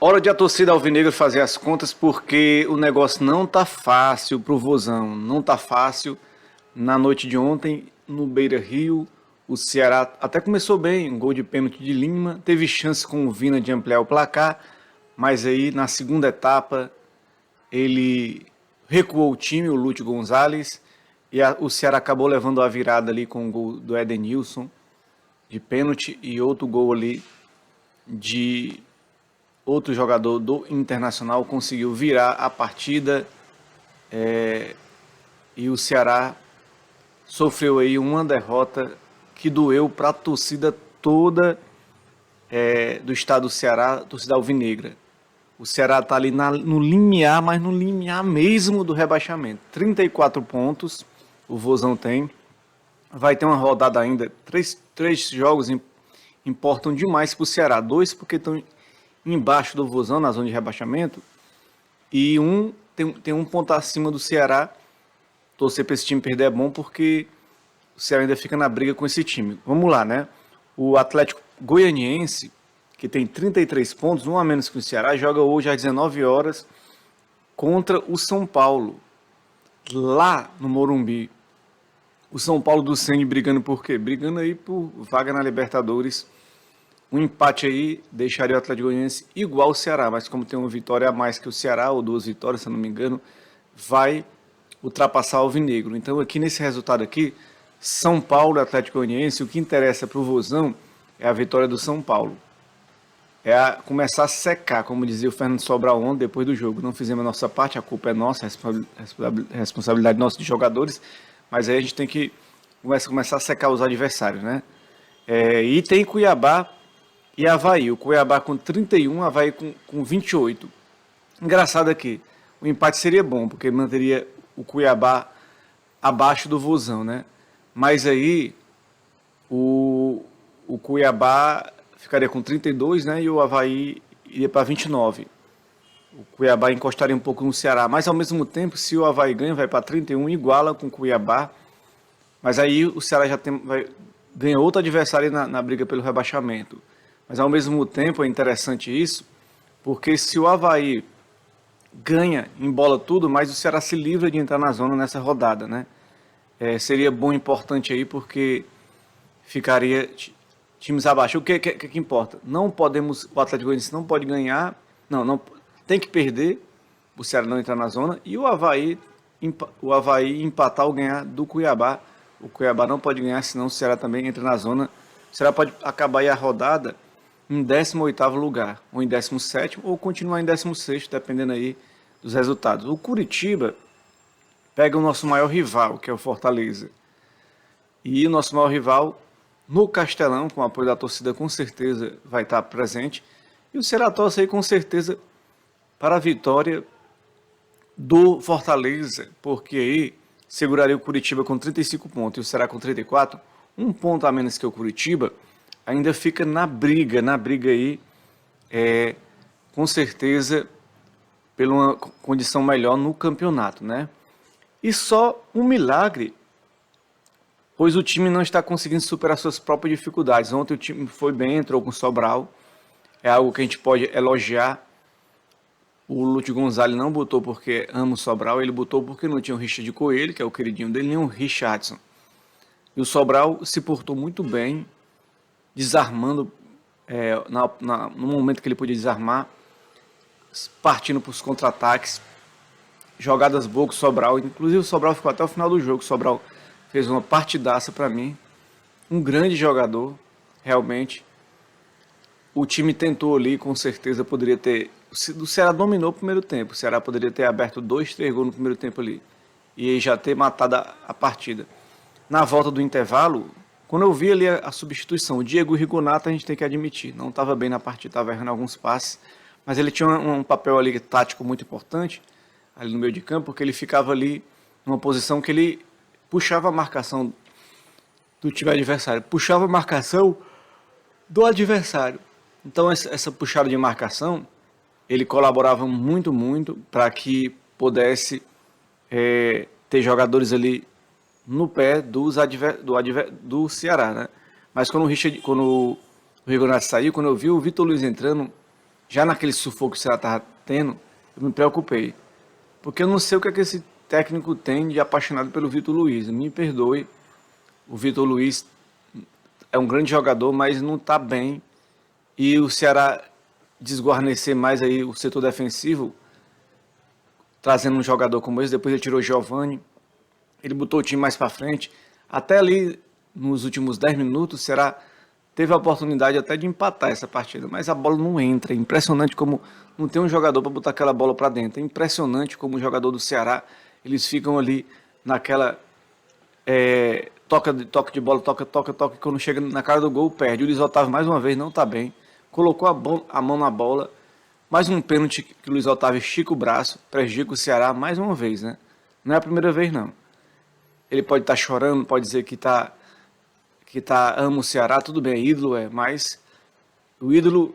Hora de a torcida alvinegra fazer as contas porque o negócio não tá fácil pro Vozão, não tá fácil. Na noite de ontem, no Beira-Rio, o Ceará até começou bem, um gol de pênalti de Lima, teve chance com o Vina de ampliar o placar, mas aí na segunda etapa ele recuou o time, o Lúcio Gonzalez, e o Ceará acabou levando a virada ali com o gol do Edenilson de pênalti e outro gol ali de outro jogador do Internacional conseguiu virar a partida e o Ceará sofreu aí uma derrota que doeu para a torcida toda do estado do Ceará, torcida alvinegra. O Ceará está ali no limiar, mas no limiar mesmo do rebaixamento. 34 pontos o Vozão tem. Vai ter uma rodada ainda. Três jogos importam demais para o Ceará. Dois porque estão embaixo do Vozão, na zona de rebaixamento. E tem um ponto acima do Ceará. Torcer para esse time perder é bom porque o Ceará ainda fica na briga com esse time. Vamos lá, né? O Atlético Goianiense, que tem 33 pontos, um a menos que o Ceará, joga hoje às 19 horas contra o São Paulo, lá no Morumbi. O São Paulo do Ceni brigando por quê? Brigando aí por vaga na Libertadores. Um empate aí deixaria o Atlético Goianiense igual ao Ceará, mas como tem uma vitória a mais que o Ceará, ou duas vitórias, se eu não me engano, vai ultrapassar o Alvinegro. Então aqui nesse resultado aqui, São Paulo e Atlético Goianiense, o que interessa para o Vozão é a vitória do São Paulo. Começar a secar, como dizia o Fernando Sobral ontem, depois do jogo. Não fizemos a nossa parte, a culpa é nossa, a responsabilidade nossa de jogadores, mas aí a gente tem que começar a secar os adversários, né? E tem Cuiabá e Avaí. O Cuiabá com 31, Avaí com 28. Engraçado aqui, o empate seria bom, porque manteria o Cuiabá abaixo do Vozão, né? Mas aí o Cuiabá ficaria com 32, né? E o Avaí iria para 29. O Cuiabá encostaria um pouco no Ceará, mas ao mesmo tempo, se o Avaí ganha, vai para 31, iguala com o Cuiabá. Mas aí o Ceará já ganha outro adversário na briga pelo rebaixamento. Mas ao mesmo tempo é interessante isso, porque se o Avaí ganha, embola tudo, mas o Ceará se livra de entrar na zona nessa rodada, né? Seria bom, importante aí, porque ficaria times abaixo. O que importa? Não podemos, o Atlético Goianiense não pode ganhar, não tem que perder, o Ceará não entrar na zona, e o Avaí empatar ou ganhar do Cuiabá. O Cuiabá não pode ganhar, senão o Ceará também entra na zona. O Ceará pode acabar aí a rodada em 18º lugar, ou em 17º, ou continuar em 16º, dependendo aí dos resultados. O Curitiba pega o nosso maior rival, que é o Fortaleza. E o nosso maior rival, no Castelão, com o apoio da torcida, com certeza vai estar presente. E o Ceará torce aí com certeza para a vitória do Fortaleza, porque aí seguraria o Curitiba com 35 pontos e o Ceará com 34, um ponto a menos que o Curitiba, ainda fica na briga aí, com certeza, pela uma condição melhor no campeonato, né? E só um milagre, pois o time não está conseguindo superar suas próprias dificuldades. Ontem o time foi bem, entrou com Sobral, é algo que a gente pode elogiar. O Lúcio Gonzalez não botou porque ama o Sobral, ele botou porque não tinha o Richard Coelho, que é o queridinho dele, nem o Richardson. E o Sobral se portou muito bem, desarmando no momento que ele podia desarmar, partindo para os contra-ataques, jogadas boas, Sobral. Inclusive o Sobral ficou até o final do jogo. O Sobral fez uma partidaça para mim, um grande jogador, realmente. O time tentou ali, com certeza poderia ter. O Ceará dominou o primeiro tempo. O Ceará poderia ter aberto 2, 3 gols no primeiro tempo ali. E aí já ter matado a partida. Na volta do intervalo, quando eu vi ali a substituição, o Diego Rigonato, a gente tem que admitir, não estava bem na partida, estava errando alguns passes, mas ele tinha um papel ali tático muito importante, ali no meio de campo, porque ele ficava ali numa posição que ele puxava a marcação do time adversário, puxava a marcação do adversário. Então essa puxada de marcação, ele colaborava muito, muito para que pudesse ter jogadores ali no pé do Ceará, né? Mas quando o Rigonato saiu, quando eu vi o Vitor Luiz entrando, já naquele sufoco que o Ceará estava tendo, eu me preocupei. Porque eu não sei o que é que esse técnico tem de apaixonado pelo Vitor Luiz. Me perdoe, o Vitor Luiz é um grande jogador, mas não está bem. E o Ceará desguarnecer mais aí o setor defensivo, trazendo um jogador como esse, depois ele tirou o Giovani, ele botou o time mais para frente. Até ali, nos últimos 10 minutos, o Ceará teve a oportunidade até de empatar essa partida, mas a bola não entra. É impressionante como não tem um jogador para botar aquela bola para dentro. É impressionante como o jogador do Ceará, eles ficam ali naquela toque de bola, toca, e quando chega na cara do gol, perde. O Luiz Otávio, mais uma vez, não está bem. Colocou a mão na bola. Mais um pênalti que o Luiz Otávio estica o braço, prejudica o Ceará mais uma vez, né? Não é a primeira vez, não. Ele pode estar chorando, pode dizer que ama o Ceará, tudo bem, é ídolo, mas o ídolo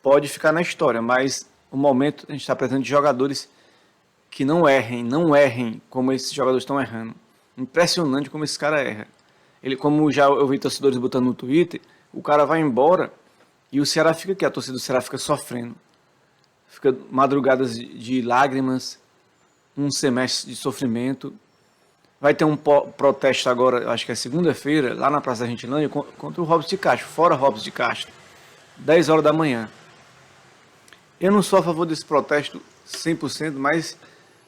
pode ficar na história, mas no momento a gente está precisando de jogadores que não errem como esses jogadores estão errando. Impressionante como esse cara erra. Ele, como já eu vi torcedores botando no Twitter, o cara vai embora e o Ceará fica aqui, a torcida do Ceará fica sofrendo. Fica madrugadas de lágrimas, um semestre de sofrimento. Vai ter um protesto agora, acho que é segunda-feira, lá na Praça da Gentilândia, contra o Robson de Castro, fora Robson de Castro, 10 horas da manhã. Eu não sou a favor desse protesto 100%, mas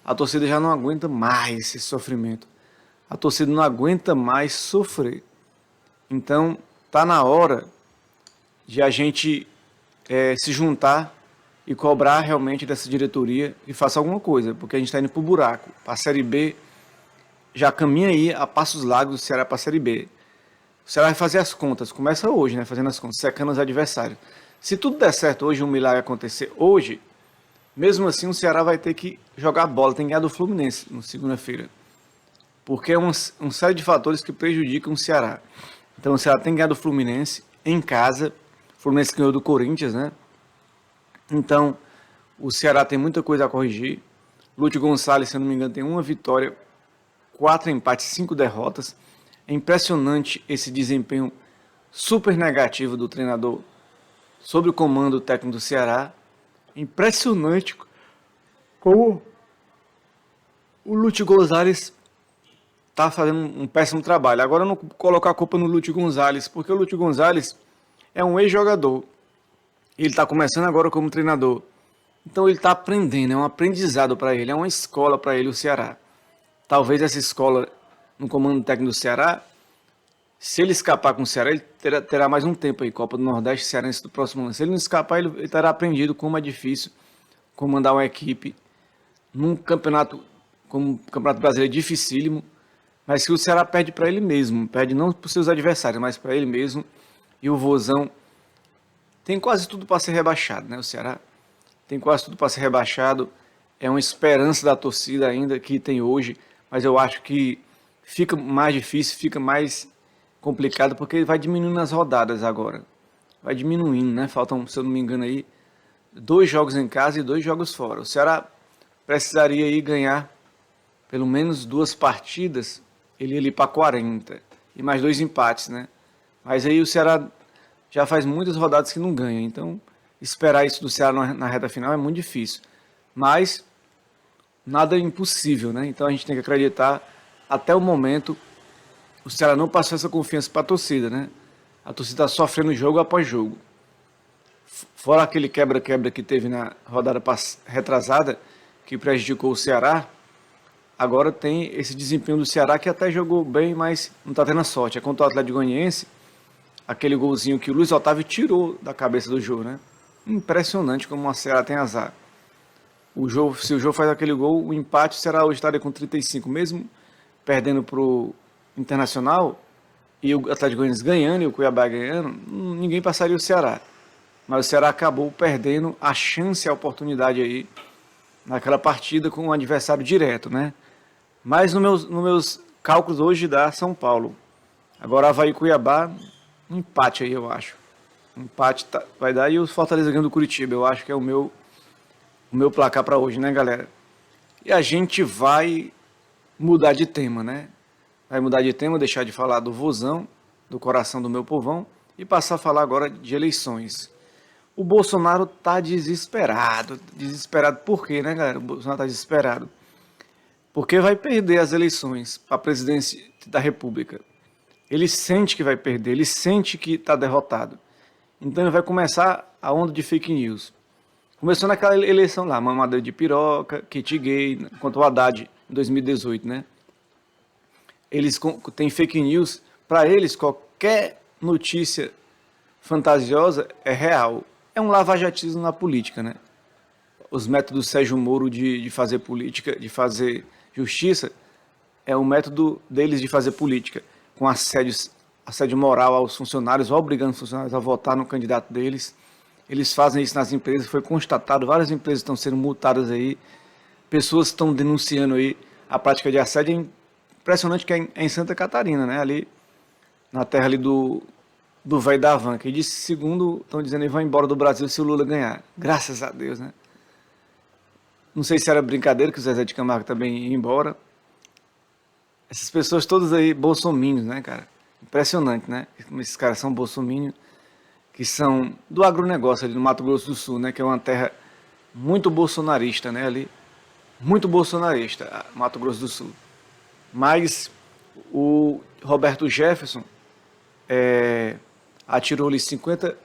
a torcida já não aguenta mais esse sofrimento. A torcida não aguenta mais sofrer. Então, tá na hora de a gente se juntar e cobrar realmente dessa diretoria e faça alguma coisa, porque a gente está indo para o buraco. Para a Série B, já caminha aí a passos largos do Ceará para a Série B. O Ceará vai fazer as contas, começa hoje, né, fazendo as contas, secando os adversários. Se tudo der certo hoje, um milagre acontecer hoje, mesmo assim o Ceará vai ter que jogar bola, tem que ganhar do Fluminense na segunda-feira. Porque é um série de fatores que prejudicam o Ceará. Então o Ceará tem que ganhar do Fluminense em casa. O Fluminense ganhou do Corinthians, né? Então o Ceará tem muita coisa a corrigir. Lúcio Gonçalves, se eu não me engano, tem uma vitória, 4 empates, 5 derrotas. É impressionante esse desempenho super negativo do treinador sob o comando técnico do Ceará. Impressionante como o Lúcio Gonçalves está fazendo um péssimo trabalho. Agora eu não colocar a culpa no Lúcio Gonçalves, porque o Lúcio Gonçalves é um ex-jogador. Ele está começando agora como treinador. Então ele está aprendendo, é um aprendizado para ele, é uma escola para ele, o Ceará. Talvez essa escola, no comando técnico do Ceará, se ele escapar com o Ceará, ele terá mais um tempo aí, Copa do Nordeste, Cearense do próximo ano. Se ele não escapar, ele terá aprendido como é difícil comandar uma equipe num campeonato, como o Campeonato Brasileiro, dificílimo, mas que o Ceará perde para ele mesmo, perde não para os seus adversários, mas para ele mesmo. E o Vozão tem quase tudo para ser rebaixado, né? O Ceará tem quase tudo para ser rebaixado. É uma esperança da torcida ainda que tem hoje, mas eu acho que fica mais difícil, fica mais complicado, porque vai diminuindo as rodadas agora. Vai diminuindo, né? Faltam, se eu não me engano aí, 2 jogos em casa e 2 jogos fora. O Ceará precisaria aí ganhar pelo menos 2 partidas, ele ia ali para 40. E mais 2 empates, né? Mas aí o Ceará já faz muitas rodadas que não ganha. Então, esperar isso do Ceará na reta final é muito difícil. Mas nada é impossível, né? Então a gente tem que acreditar. Até o momento, o Ceará não passou essa confiança para a torcida, né? A torcida está sofrendo jogo após jogo. Fora aquele quebra-quebra que teve na rodada retrasada, que prejudicou o Ceará, agora tem esse desempenho do Ceará que até jogou bem, mas não está tendo a sorte. É contra o Atlético Goianiense, aquele golzinho que o Luiz Otávio tirou da cabeça do jogo, né? Impressionante como o Ceará tem azar. Se o jogo faz aquele gol, o empate, o Ceará hoje estaria com 35, mesmo perdendo para o Internacional, e o Atlético Goianiense ganhando e o Cuiabá ganhando, ninguém passaria o Ceará. Mas o Ceará acabou perdendo a chance, a oportunidade aí, naquela partida com um adversário direto, né? Mas nos meus cálculos hoje dá São Paulo. Agora Avaí e Cuiabá, um empate aí, eu acho. Um empate vai dar, e o Fortaleza ganhando do Curitiba, eu acho que é o meu placar para hoje, né, galera? E a gente vai mudar de tema, né? Vai mudar de tema, deixar de falar do Vozão, do coração do meu povão, e passar a falar agora de eleições. O Bolsonaro tá desesperado. Desesperado por quê, né, galera? O Bolsonaro tá desesperado. Porque vai perder as eleições para a presidência da República. Ele sente que vai perder, ele sente que está derrotado. Então ele vai começar a onda de fake news. Começou naquela eleição lá, mamadeira de piroca, kit gay, contra o Haddad em 2018, né? Eles têm fake news, para eles qualquer notícia fantasiosa é real. É um lavajatismo na política, né? Os métodos Sérgio Moro de fazer política, de fazer justiça, é o método deles de fazer política, com assédio moral aos funcionários, obrigando os funcionários a votar no candidato deles. Eles fazem isso nas empresas, foi constatado, várias empresas estão sendo multadas aí, pessoas estão denunciando aí a prática de assédio. É impressionante que é em Santa Catarina, né? Ali na terra ali do velho da van, que disse, segundo, estão dizendo, ele vai embora do Brasil se o Lula ganhar. Graças a Deus, né? Não sei se era brincadeira que o Zezé de Camargo também ia embora. Essas pessoas todas aí, bolsominions, né, cara? Impressionante, né? Esses caras são bolsominions, que são do agronegócio ali no Mato Grosso do Sul, né? Que é uma terra muito bolsonarista, né? Ali, muito bolsonarista, Mato Grosso do Sul. Mas o Roberto Jefferson atirou-lhe 50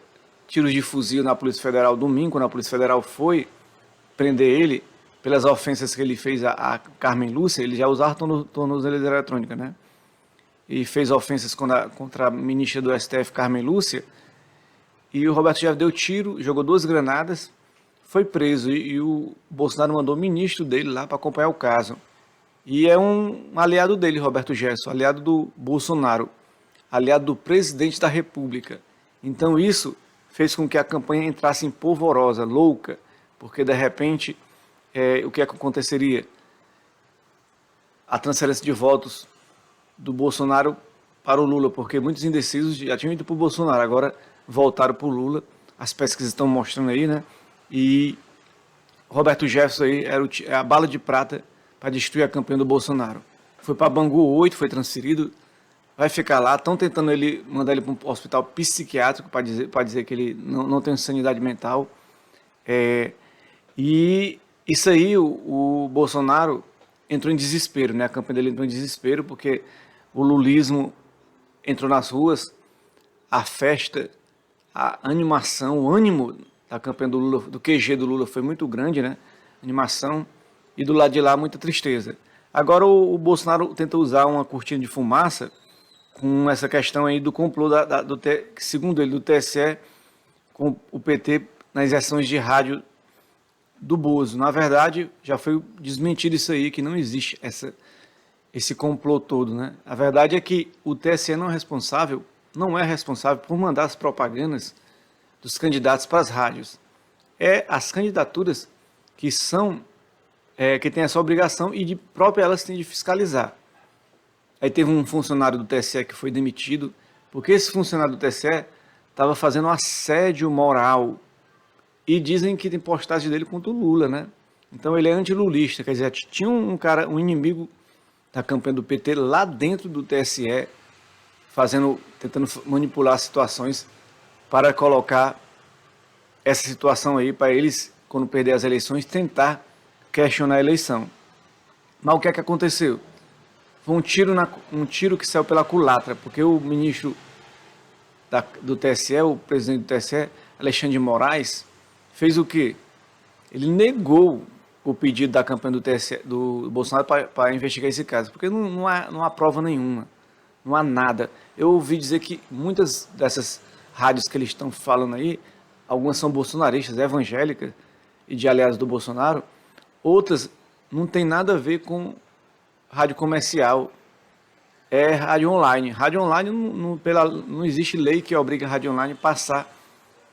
tiros de fuzil na Polícia Federal domingo, quando a Polícia Federal foi prender ele pelas ofensas que ele fez a Carmen Lúcia. Ele já usava tornozeleira eletrônica, né? E fez ofensas contra a ministra do STF, Carmen Lúcia. E o Roberto Jefferson deu tiro, jogou 2 granadas, foi preso. E o Bolsonaro mandou o ministro dele lá para acompanhar o caso. E é um aliado dele, Roberto Jefferson, aliado do Bolsonaro, aliado do presidente da República. Então isso fez com que a campanha entrasse em polvorosa, louca, porque de repente o que aconteceria? A transferência de votos do Bolsonaro para o Lula, porque muitos indecisos já tinham ido para o Bolsonaro, agora voltaram para o Lula. As pesquisas estão mostrando aí, né? E Roberto Jefferson aí é a bala de prata para destruir a campanha do Bolsonaro. Foi para Bangu 8, foi transferido, vai ficar lá. Estão tentando mandar ele para um hospital psiquiátrico para dizer que ele não tem sanidade mental. E isso aí, o Bolsonaro entrou em desespero, né? A campanha dele entrou em desespero porque o lulismo entrou nas ruas, a festa, a animação, o ânimo da campanha do Lula, do QG do Lula foi muito grande, né? Animação, e do lado de lá muita tristeza. Agora o Bolsonaro tenta usar uma cortina de fumaça com essa questão aí do complô, segundo ele, do TSE com o PT nas ações de rádio do Bozo. Na verdade, já foi desmentido isso aí, que não existe esse complô todo, né? A verdade é que o TSE não é responsável por mandar as propagandas dos candidatos para as rádios. É as candidaturas que que têm essa obrigação e de própria elas têm de fiscalizar. Aí teve um funcionário do TSE que foi demitido, porque esse funcionário do TSE estava fazendo um assédio moral. E dizem que tem postagem dele contra o Lula, né? Então ele é antilulista, quer dizer, tinha um inimigo da campanha do PT lá dentro do TSE, tentando manipular situações para colocar essa situação aí para eles, quando perder as eleições, tentar questionar a eleição. Mas o que é que aconteceu? Foi um tiro que saiu pela culatra, porque o ministro do TSE, o presidente do TSE, Alexandre de Moraes, fez o quê? Ele negou o pedido da campanha do TSE, do Bolsonaro para investigar esse caso, porque não há prova nenhuma, não há nada. Eu ouvi dizer que muitas dessas rádios que eles estão falando aí, algumas são bolsonaristas, evangélicas e de aliados do Bolsonaro, outras não tem nada a ver com rádio comercial, é rádio online. Rádio online não existe lei que obriga a rádio online a passar,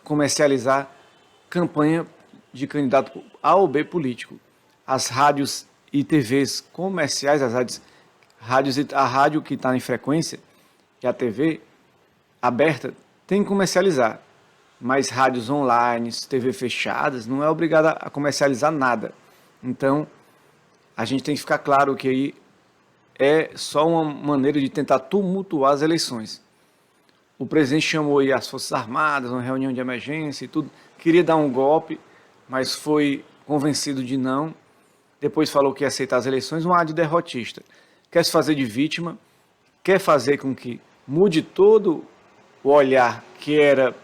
comercializar campanha de candidato A ou B político. As rádios e TVs comerciais, a rádio que está em frequência e a TV aberta tem que comercializar, mas rádios online, TV fechadas, não é obrigada a comercializar nada. Então, a gente tem que ficar claro que aí é só uma maneira de tentar tumultuar as eleições. O presidente chamou aí as Forças Armadas, uma reunião de emergência e tudo. queria dar um golpe, mas foi convencido de não. Depois falou que ia aceitar as eleições, um ar de derrotista. Quer se fazer de vítima, quer fazer com que mude todo o olhar que era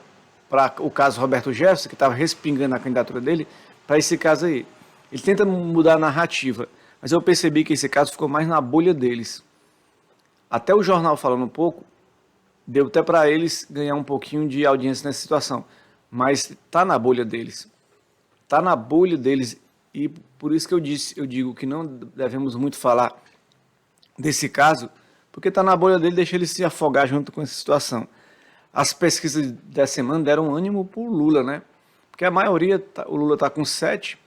para o caso Roberto Jefferson, que estava respingando a candidatura dele, para esse caso aí. Ele tenta mudar a narrativa, mas eu percebi que esse caso ficou mais na bolha deles. Até o jornal falando um pouco, deu até para eles ganhar um pouquinho de audiência nessa situação, mas está na bolha deles. Está na bolha deles e por isso que eu digo que não devemos muito falar desse caso, porque está na bolha dele, deixa ele se afogar junto com essa situação. As pesquisas dessa semana deram ânimo para o Lula, né? Porque a maioria, o Lula está com 6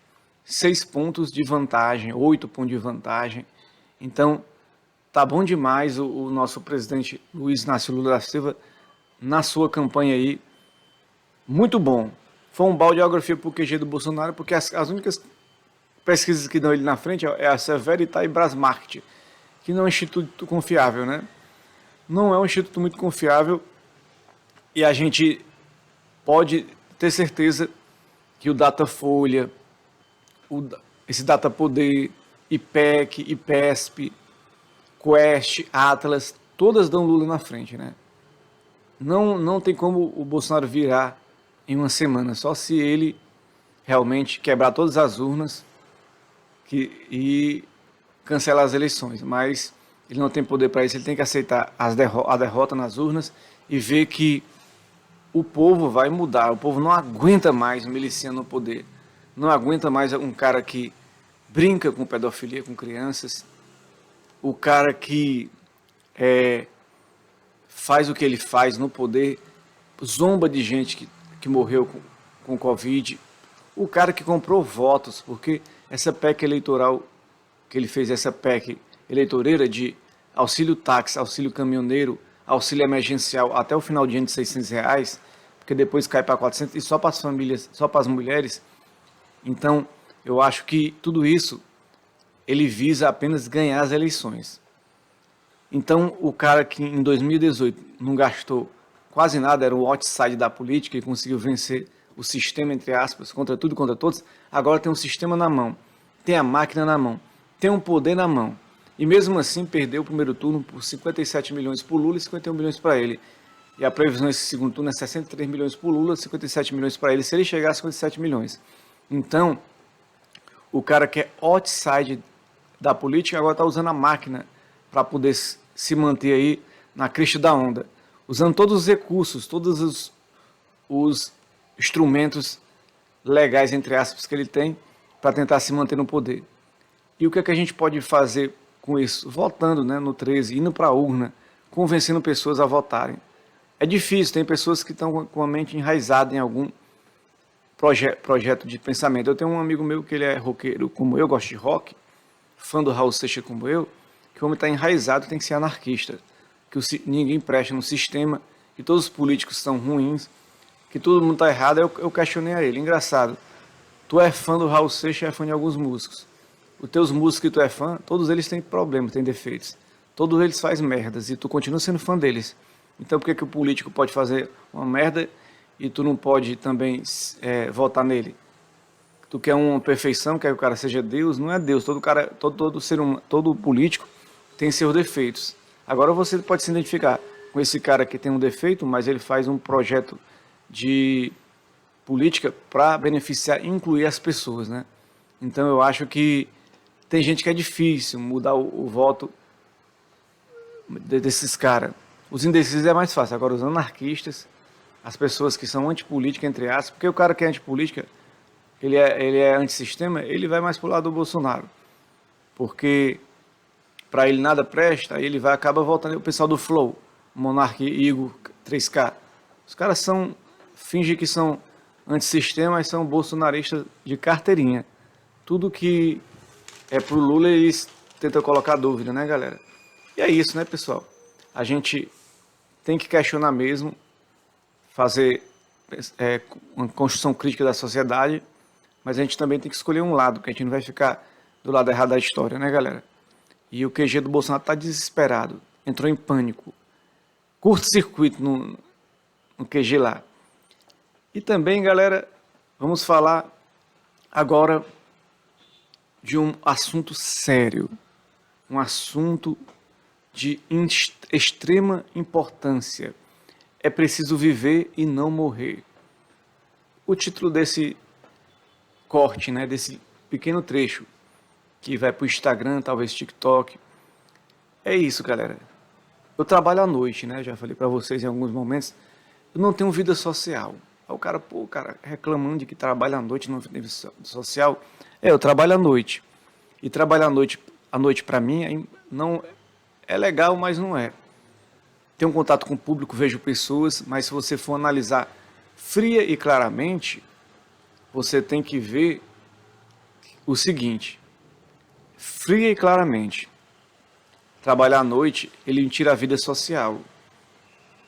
pontos de vantagem, 8 pontos de vantagem. Então, tá bom demais o nosso presidente Luiz Inácio Lula da Silva na sua campanha aí. Muito bom. Foi um balde de geografia para o QG do Bolsonaro, porque as únicas pesquisas que dão ele na frente é a Severitas e Brasmarket, que não é um instituto confiável, né? Não é um instituto muito confiável e a gente pode ter certeza que o Datafolha, esse Datapoder, IPEC, IPESP, Quest, Atlas, todas dão Lula na frente, né? Não tem como o Bolsonaro virar em uma semana, só se ele realmente quebrar todas as urnas e cancelar as eleições. Mas ele não tem poder para isso, ele tem que aceitar a derrota nas urnas e ver que o povo vai mudar. O povo não aguenta mais um miliciano no poder, não aguenta mais um cara que brinca com pedofilia com crianças, o cara que faz o que ele faz no poder, zomba de gente que morreu com Covid, o cara que comprou votos, porque essa PEC eleitoral que ele fez, essa PEC eleitoreira de auxílio táxi, auxílio caminhoneiro, auxílio emergencial até o final de ano de R$600, porque depois cai para 400 e só para as famílias, só para as mulheres. Então, eu acho que tudo isso ele visa apenas ganhar as eleições. Então, o cara que em 2018 não gastou quase nada, era o outside da política e conseguiu vencer o sistema, entre aspas, contra tudo e contra todos, agora tem um sistema na mão, tem a máquina na mão, tem um poder na mão. E mesmo assim perdeu o primeiro turno por 57 milhões para o Lula e 51 milhões para ele. E a previsão desse segundo turno é 63 milhões para o Lula, 57 milhões para ele, se ele chegar a 57 milhões. Então, o cara que é outside da política agora está usando a máquina para poder se manter aí na crista da onda, usando todos os recursos, todos os instrumentos legais, entre aspas, que ele tem para tentar se manter no poder. E o que é que a gente pode fazer com isso? Votando, né, no 13, indo para a urna, convencendo pessoas a votarem. É difícil, tem pessoas que estão com a mente enraizada em algum projeto de pensamento. Eu tenho um amigo meu que ele é roqueiro como eu, gosto de rock, fã do Raul Seixas como eu, que o homem está enraizado, tem que ser anarquista, que ninguém presta no sistema, que todos os políticos são ruins, que todo mundo está errado. Eu questionei a ele. Engraçado, tu é fã do Raul Seixas, é fã de alguns músicos. Os teus músicos que tu é fã, todos eles têm problemas, têm defeitos. Todos eles fazem merdas e tu continua sendo fã deles. Então por que o político pode fazer uma merda e tu não pode também votar nele? Tu quer uma perfeição, quer que o cara seja Deus? Não é Deus. Todo ser humano, todo político tem seus defeitos. Agora você pode se identificar com esse cara que tem um defeito, mas ele faz um projeto de política para beneficiar e incluir as pessoas, né? Então eu acho que tem gente que é difícil mudar o voto desses caras. Os indecisos é mais fácil. Agora os anarquistas, as pessoas que são antipolítica, entre aspas, porque o cara que é antipolítica, ele é antissistema, ele vai mais pro lado do Bolsonaro. Porque para ele nada presta, aí ele acaba voltando. O pessoal do Flow, Monark, Igor, 3K, os caras fingem que são antissistema, mas são bolsonaristas de carteirinha. Tudo que é pro Lula, eles tentam colocar dúvida, né, galera? E é isso, né, pessoal? A gente tem que questionar mesmo, fazer uma construção crítica da sociedade, mas a gente também tem que escolher um lado, porque a gente não vai ficar do lado errado da história, né, galera? E o QG do Bolsonaro está desesperado, entrou em pânico, curto-circuito no QG lá. E também, galera, Vamos falar agora de um assunto sério, um assunto de extrema importância. É preciso viver e não morrer. O título desse corte, né, desse pequeno trecho, que vai para o Instagram, talvez TikTok, é isso, galera. Eu trabalho à noite, né? Já falei para vocês em alguns momentos. Eu não tenho vida social. Aí o cara reclamando de que trabalha à noite, não tem vida social. Eu trabalho à noite. E trabalhar à noite para mim não é legal, mas não é. Tenho um contato com o público, vejo pessoas, mas se você for analisar fria e claramente, você tem que ver o seguinte: fria e claramente, trabalhar à noite, ele me tira a vida social.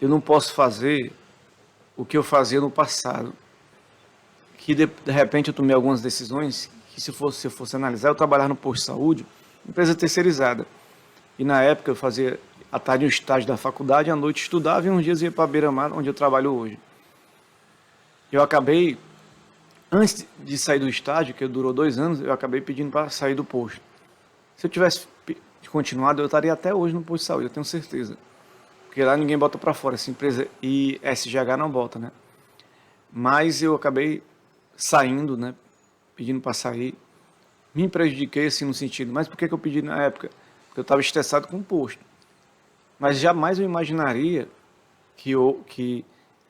Eu não posso fazer o que eu fazia no passado. Que de repente eu tomei algumas decisões que se eu fosse analisar, eu trabalhava no posto de saúde, empresa terceirizada. E na época eu fazia à tarde um estágio da faculdade, à noite estudava e uns dias ia para Beira-Mar, onde eu trabalho hoje. Eu acabei, antes de sair do estágio, que durou 2 anos, eu acabei pedindo para sair do posto. Se eu tivesse continuado, eu estaria até hoje no posto de saúde, eu tenho certeza. Porque lá ninguém bota para fora, essa empresa e SGH não bota, né? Mas eu acabei saindo, né? Pedindo para sair. Me prejudiquei assim no sentido, mas por que eu pedi na época? Porque eu estava estressado com o posto. Mas jamais eu imaginaria que eu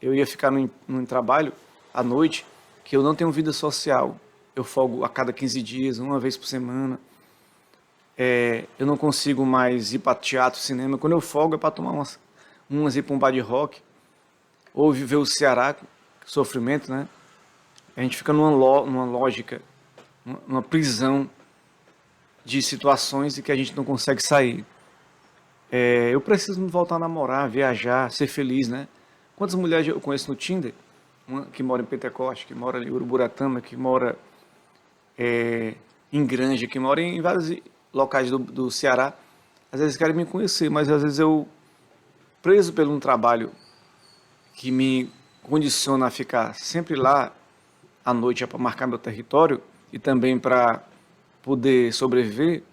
ia ficar num trabalho à noite, que eu não tenho vida social. Eu folgo a cada 15 dias, uma vez por semana. Eu não consigo mais ir para teatro, cinema. Quando eu folgo é para tomar umas ir para um bar de rock, ou viver o Ceará, sofrimento, né? A gente fica numa lógica, numa prisão de situações e que a gente não consegue sair. Eu preciso voltar a namorar, viajar, ser feliz, né? Quantas mulheres eu conheço no Tinder? Uma que mora em Pentecoste, que mora em Uruburatama, que mora em Granja, que mora em vários locais do Ceará. Às vezes querem me conhecer, mas às vezes eu, preso por um trabalho que me condiciona a ficar sempre lá à noite para marcar meu território e também para poder sobreviver,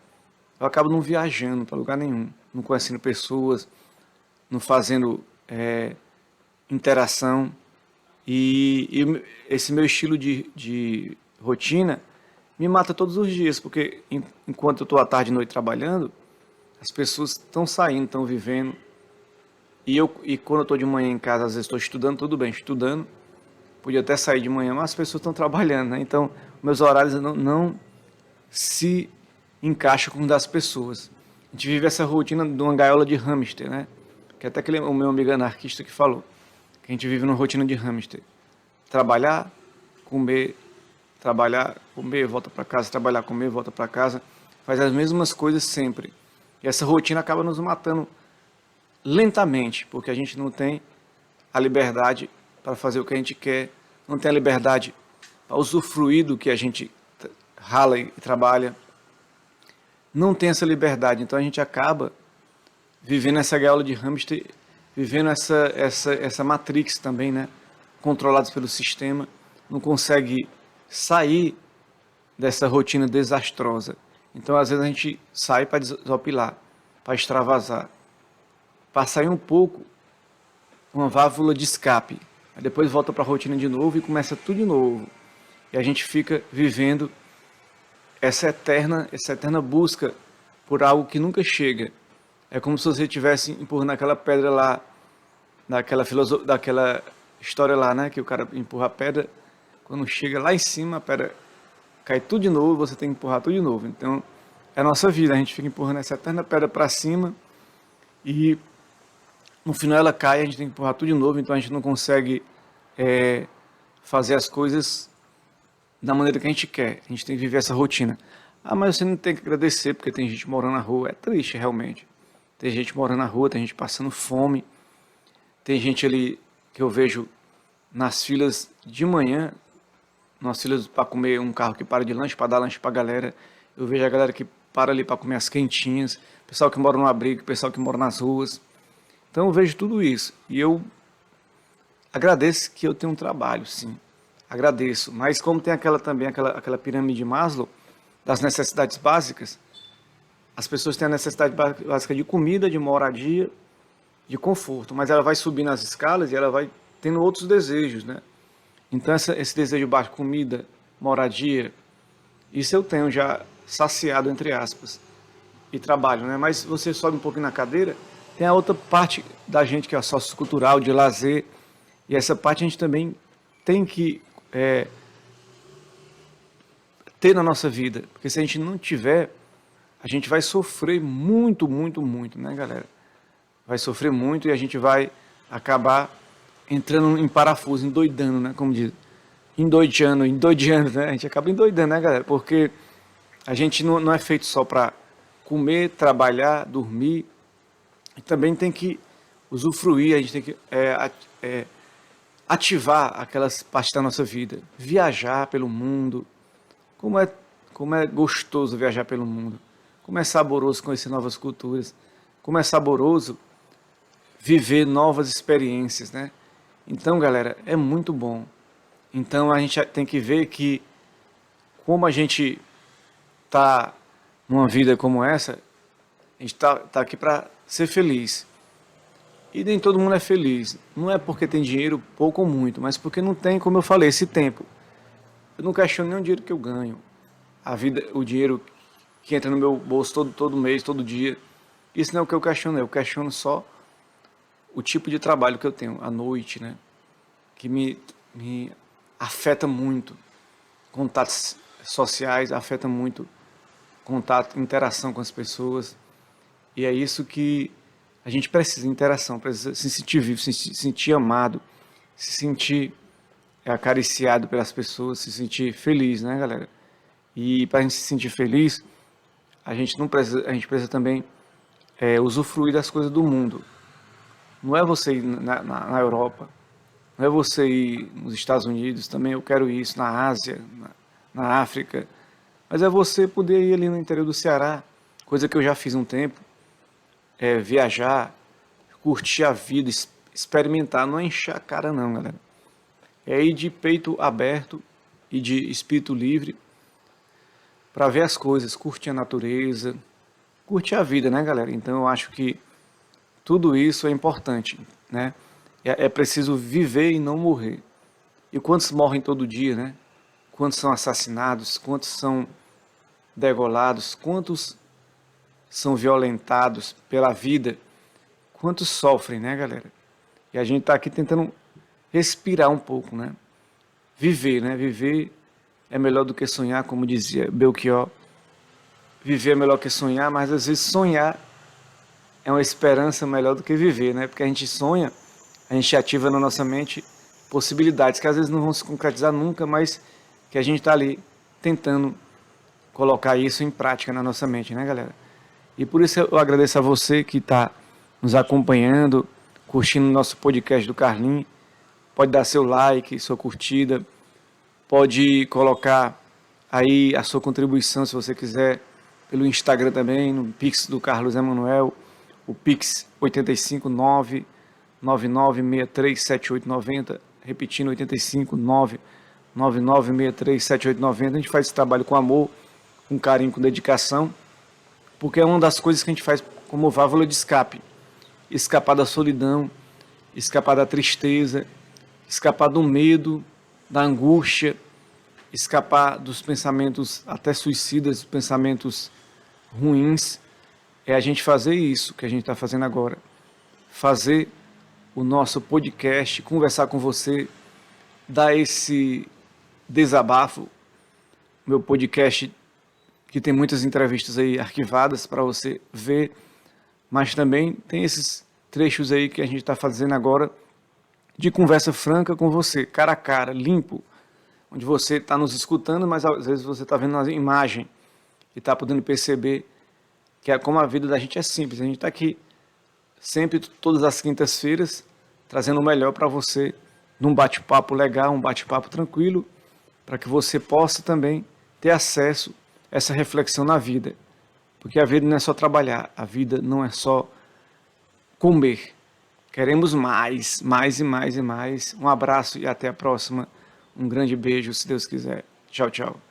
eu acabo não viajando para lugar nenhum, não conhecendo pessoas, não fazendo interação. E esse meu estilo de rotina me mata todos os dias, porque enquanto eu estou à tarde e noite trabalhando, as pessoas estão saindo, estão vivendo. E quando eu estou de manhã em casa, às vezes estou estudando, tudo bem, estudando, podia até sair de manhã, mas as pessoas estão trabalhando, né? Então, meus horários não se encaixam com os das pessoas. A gente vive essa rotina de uma gaiola de hamster, né? Que até o meu amigo anarquista que falou, que a gente vive numa rotina de hamster. Trabalhar, comer, volta para casa, trabalhar, comer, volta para casa, faz as mesmas coisas sempre. E essa rotina acaba nos matando lentamente, porque a gente não tem a liberdade para fazer o que a gente quer, não tem a liberdade para usufruir do que a gente rala e trabalha, não tem essa liberdade, então a gente acaba vivendo essa gaiola de hamster, vivendo essa matrix também, né? Controlados pelo sistema, não consegue sair dessa rotina desastrosa. Então, às vezes, a gente sai para desopilar, para extravasar, para sair um pouco, uma válvula de escape. Aí depois volta para a rotina de novo e começa tudo de novo. E a gente fica vivendo essa eterna busca por algo que nunca chega. É como se você estivesse empurrando aquela pedra lá, daquela história lá, né? Que o cara empurra a pedra, quando chega lá em cima, a pedra cai tudo de novo, você tem que empurrar tudo de novo. Então, é a nossa vida, a gente fica empurrando essa eterna pedra para cima e no final ela cai, a gente tem que empurrar tudo de novo, então a gente não consegue fazer as coisas da maneira que a gente quer. A gente tem que viver essa rotina. Ah, mas você não tem que agradecer porque tem gente morando na rua. É triste, realmente. Tem gente morando na rua, tem gente passando fome. Tem gente ali que eu vejo nas filas de manhã, nas filas para comer, um carro que para de lanche, para dar lanche para a galera. Eu vejo a galera que para ali para comer as quentinhas, pessoal que mora no abrigo, pessoal que mora nas ruas. Então eu vejo tudo isso e eu agradeço que eu tenho um trabalho, sim. agradeço. Mas como tem aquela pirâmide de Maslow, das necessidades básicas, as pessoas têm a necessidade básica de comida, de moradia, de conforto, mas ela vai subindo as escalas e ela vai tendo outros desejos, né? Então esse desejo básico, comida, moradia, isso eu tenho já saciado, entre aspas, e trabalho, né? Mas você sobe um pouquinho na cadeira, tem a outra parte da gente que é a sociocultural, de lazer, e essa parte a gente também tem que ter na nossa vida, porque se a gente não tiver, a gente vai sofrer muito, muito, muito, né, galera? Vai sofrer muito e a gente vai acabar entrando em parafuso, endoidando, né, como diz, endoidando, né? A gente acaba endoidando, né, galera? Porque a gente não é feito só para comer, trabalhar, dormir, e também tem que usufruir, a gente tem que ativar aquelas partes da nossa vida, viajar pelo mundo. Como é gostoso viajar pelo mundo, como é saboroso conhecer novas culturas, como é saboroso viver novas experiências, né? Então, galera, é muito bom. Então a gente tem que ver que como a gente tá numa vida como essa, a gente tá aqui para ser feliz. E nem todo mundo é feliz. Não é porque tem dinheiro, pouco ou muito, mas porque não tem, como eu falei, esse tempo. Eu não questiono nem o dinheiro que eu ganho. A vida, o dinheiro que entra no meu bolso todo mês, todo dia. Isso não é o que eu questiono, eu questiono só o tipo de trabalho que eu tenho à noite, né? Que me afeta muito. Contatos sociais, afeta muito contato, interação com as pessoas. E é isso que a gente precisa, interação, precisa se sentir vivo, se sentir amado, se sentir acariciado pelas pessoas, se sentir feliz, né, galera? E para a gente se sentir feliz, a gente precisa também usufruir das coisas do mundo. Não é você ir na Europa, não é você ir nos Estados Unidos, também eu quero isso, na Ásia, na África, mas é você poder ir ali no interior do Ceará, coisa que eu já fiz um tempo, viajar, curtir a vida, experimentar, não é encher a cara não, galera. É ir de peito aberto e de espírito livre para ver as coisas, curtir a natureza, curtir a vida, né, galera? Então eu acho que tudo isso é importante, né? É preciso viver e não morrer. E quantos morrem todo dia, né? Quantos são assassinados, quantos são degolados, quantos são violentados pela vida, quantos sofrem, né, galera? E a gente está aqui tentando respirar um pouco, né? Viver, né? Viver é melhor do que sonhar, como dizia Belchior. Viver é melhor que sonhar, mas às vezes sonhar é uma esperança melhor do que viver, né? Porque a gente sonha, a gente ativa na nossa mente possibilidades que às vezes não vão se concretizar nunca, mas que a gente está ali tentando colocar isso em prática na nossa mente, né, galera? E por isso eu agradeço a você que está nos acompanhando, curtindo o nosso podcast do Carlinhos. Pode dar seu like, sua curtida, pode colocar aí a sua contribuição, se você quiser, pelo Instagram também, no Pix do Carlos Emanuel, o Pix 859-99637890, repetindo, 859-99637890. A gente faz esse trabalho com amor, com carinho, com dedicação, porque é uma das coisas que a gente faz como válvula de escape. Escapar da solidão, escapar da tristeza, escapar do medo, da angústia, escapar dos pensamentos até suicidas, pensamentos ruins. É a gente fazer isso que a gente está fazendo agora. Fazer o nosso podcast, conversar com você, dar esse desabafo. Meu podcast que tem muitas entrevistas aí arquivadas para você ver, mas também tem esses trechos aí que a gente está fazendo agora de conversa franca com você, cara a cara, limpo, onde você está nos escutando, mas às vezes você está vendo a imagem e está podendo perceber que como a vida da gente é simples. A gente está aqui sempre, todas as quintas-feiras, trazendo o melhor para você, num bate-papo legal, um bate-papo tranquilo, para que você possa também ter acesso a essa reflexão na vida. Porque a vida não é só trabalhar, a vida não é só comer. Queremos mais, mais e mais e mais. Um abraço e até a próxima. Um grande beijo, se Deus quiser. Tchau, tchau.